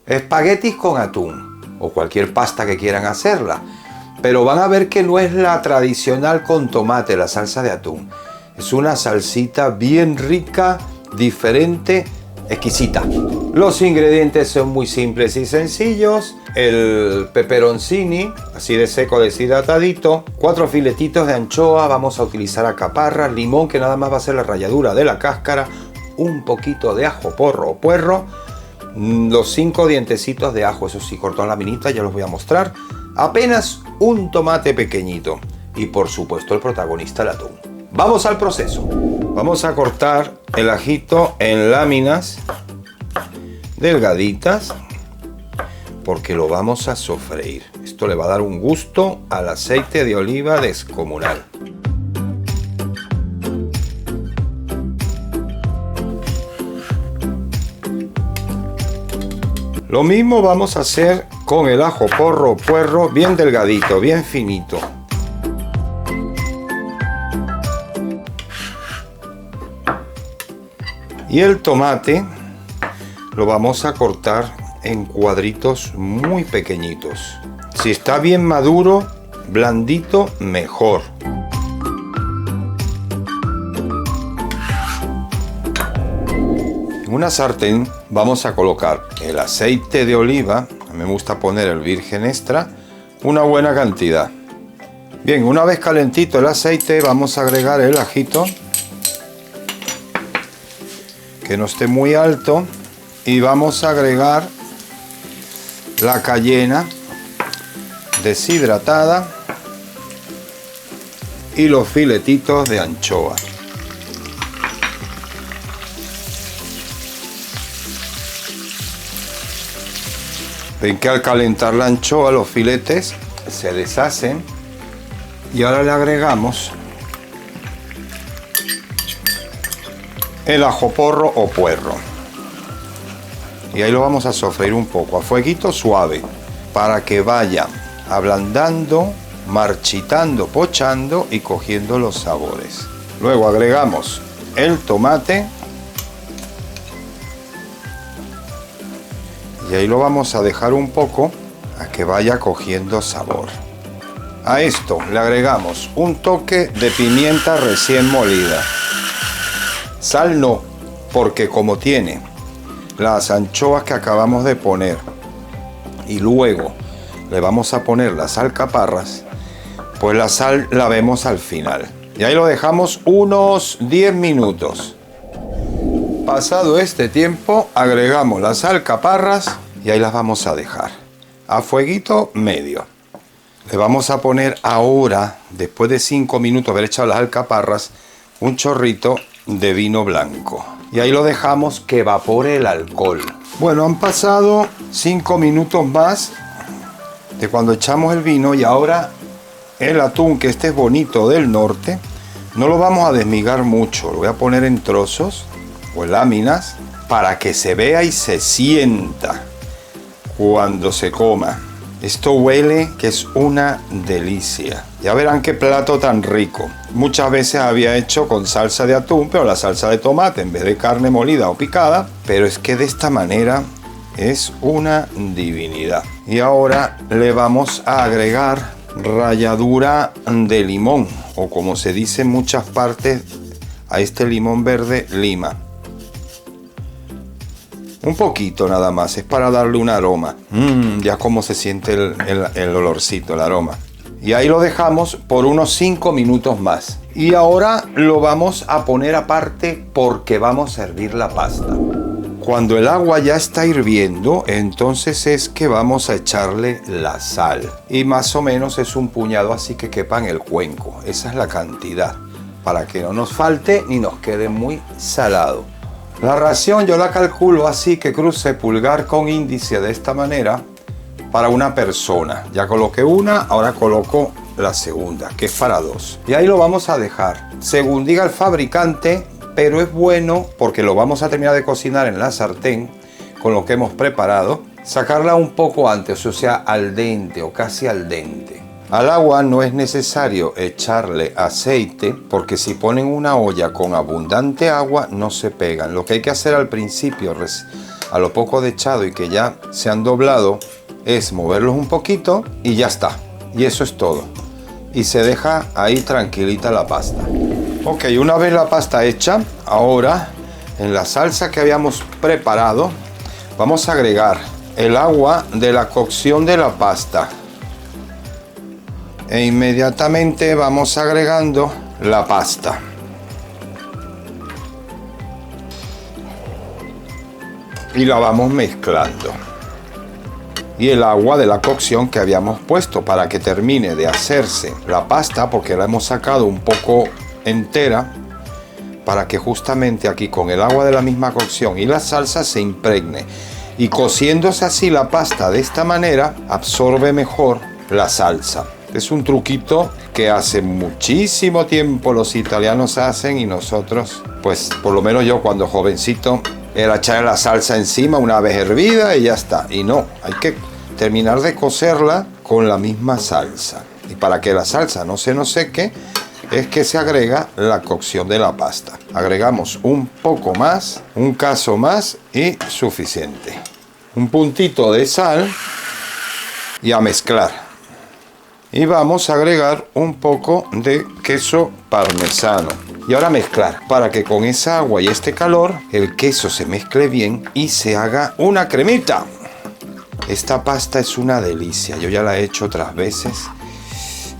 espaguetis con atún o cualquier pasta que quieran hacerla. Pero van a ver que no es la tradicional con tomate, la salsa de atún. Es una salsita bien rica, diferente, exquisita. Los ingredientes son muy simples y sencillos. El peperoncini, así de seco, deshidratadito. 4 filetitos de anchoa, vamos a utilizar alcaparras, limón, que nada más va a ser la ralladura de la cáscara, un poquito de ajo porro o puerro, los 5 dientecitos de ajo, eso sí, cortado en la minita, ya los voy a mostrar. Apenas un tomate pequeñito y por supuesto el protagonista, el atún. Vamos al proceso. Vamos a cortar el ajito en láminas delgaditas porque lo vamos a sofreír. Esto le va a dar un gusto al aceite de oliva descomunal. Lo mismo vamos a hacer con el ajo porro o puerro, bien delgadito, bien finito. Y el tomate lo vamos a cortar en cuadritos muy pequeñitos. Si está bien maduro, blandito, mejor. En una sartén vamos a colocar el aceite de oliva. Me gusta poner el virgen extra, una buena cantidad. Bien, una vez calentito el aceite, vamos a agregar el ajito, que no esté muy alto, y vamos a agregar la cayena deshidratada y los filetitos de anchoa. Ven que al calentar la anchoa los filetes se deshacen y ahora le agregamos el ajo porro o puerro y ahí lo vamos a sofreír un poco a fueguito suave para que vaya ablandando, marchitando, pochando y cogiendo los sabores. Luego agregamos el tomate y ahí lo vamos a dejar un poco a que vaya cogiendo sabor. A esto le agregamos un toque de pimienta recién molida. Sal no, porque como tiene las anchoas que acabamos de poner y luego le vamos a poner las alcaparras, pues la sal la vemos al final. Y ahí lo dejamos unos 10 minutos. Pasado este tiempo, agregamos las alcaparras y ahí las vamos a dejar a fueguito medio. Le vamos a poner ahora, después de 5 minutos de haber echado las alcaparras, un chorrito de vino blanco. Y ahí lo dejamos que evapore el alcohol. Bueno, han pasado 5 minutos más de cuando echamos el vino y ahora el atún, que este es bonito del norte, no lo vamos a desmigar mucho. Lo voy a poner en trozos o en láminas para que se vea y se sienta cuando se coma. Esto huele que es una delicia. Ya verán qué plato tan rico. Muchas veces había hecho con salsa de atún, pero la salsa de tomate en vez de carne molida o picada. Pero es que de esta manera es una divinidad. Y ahora le vamos a agregar ralladura de limón, o como se dice en muchas partes a este limón verde, lima. Un poquito nada más, es para darle un aroma. Ya como se siente el olorcito, el aroma. Y ahí lo dejamos por unos 5 minutos más. Y ahora lo vamos a poner aparte porque vamos a hervir la pasta. Cuando el agua ya está hirviendo, entonces es que vamos a echarle la sal. Y más o menos es un puñado así que quepa en el cuenco. Esa es la cantidad, para que no nos falte ni nos quede muy salado. La ración yo la calculo así, que cruce pulgar con índice de esta manera para una persona. Ya coloqué una, ahora coloco la segunda, que es para 2. Y ahí lo vamos a dejar, según diga el fabricante, pero es bueno porque lo vamos a terminar de cocinar en la sartén con lo que hemos preparado. Sacarla un poco antes, o sea, al dente o casi al dente. Al agua no es necesario echarle aceite porque si ponen una olla con abundante agua no se pegan. Lo que hay que hacer al principio, a lo poco de echado y que ya se han doblado, es moverlos un poquito y ya está. Y eso es todo. Y se deja ahí tranquilita la pasta. Ok, una vez la pasta hecha, ahora en la salsa que habíamos preparado, vamos a agregar el agua de la cocción de la pasta. E inmediatamente vamos agregando la pasta. Y la vamos mezclando. Y el agua de la cocción que habíamos puesto para que termine de hacerse la pasta, porque la hemos sacado un poco entera, para que justamente aquí con el agua de la misma cocción y la salsa se impregne. Y cociéndose así la pasta de esta manera, absorbe mejor la salsa. Es un truquito que hace muchísimo tiempo los italianos hacen y nosotros, pues por lo menos yo cuando jovencito, era echar la salsa encima una vez hervida y ya está. Y no, hay que terminar de cocerla con la misma salsa. Y para que la salsa no se nos seque, es que se agrega la cocción de la pasta. Agregamos un poco más, un caso más y suficiente. Un puntito de sal y a mezclar. Y vamos a agregar un poco de queso parmesano. Y ahora mezclar para que con esa agua y este calor el queso se mezcle bien y se haga una cremita. Esta pasta es una delicia. Yo ya la he hecho otras veces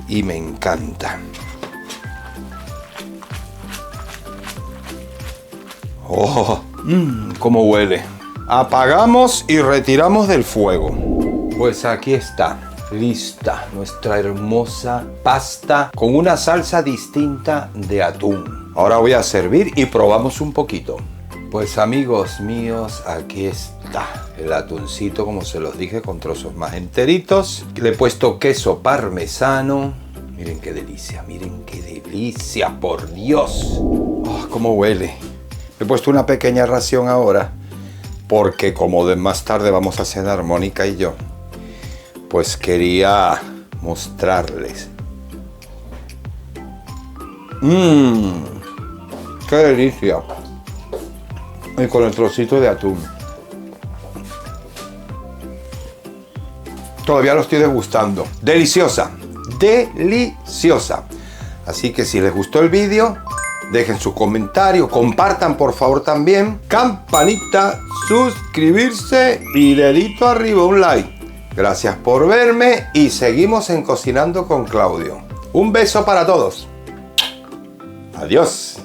y me encanta. ¡Oh! ¡Cómo huele! Apagamos y retiramos del fuego. Pues aquí está. Lista nuestra hermosa pasta con una salsa distinta de atún. Ahora voy a servir y probamos un poquito. Pues amigos míos, aquí está el atuncito, como se los dije, con trozos más enteritos. Le he puesto queso parmesano. Miren qué delicia, por Dios. Oh, cómo huele. Le he puesto una pequeña ración ahora, porque como de más tarde vamos a cenar Mónica y yo, pues quería mostrarles. ¡Qué delicia! Y con el trocito de atún. Todavía lo estoy degustando. ¡Deliciosa! ¡Deliciosa! Así que si les gustó el vídeo, dejen su comentario, compartan por favor también. Campanita, suscribirse y dedito arriba, un like. Gracias por verme y seguimos en Cocinando con Claudio. Un beso para todos. Adiós.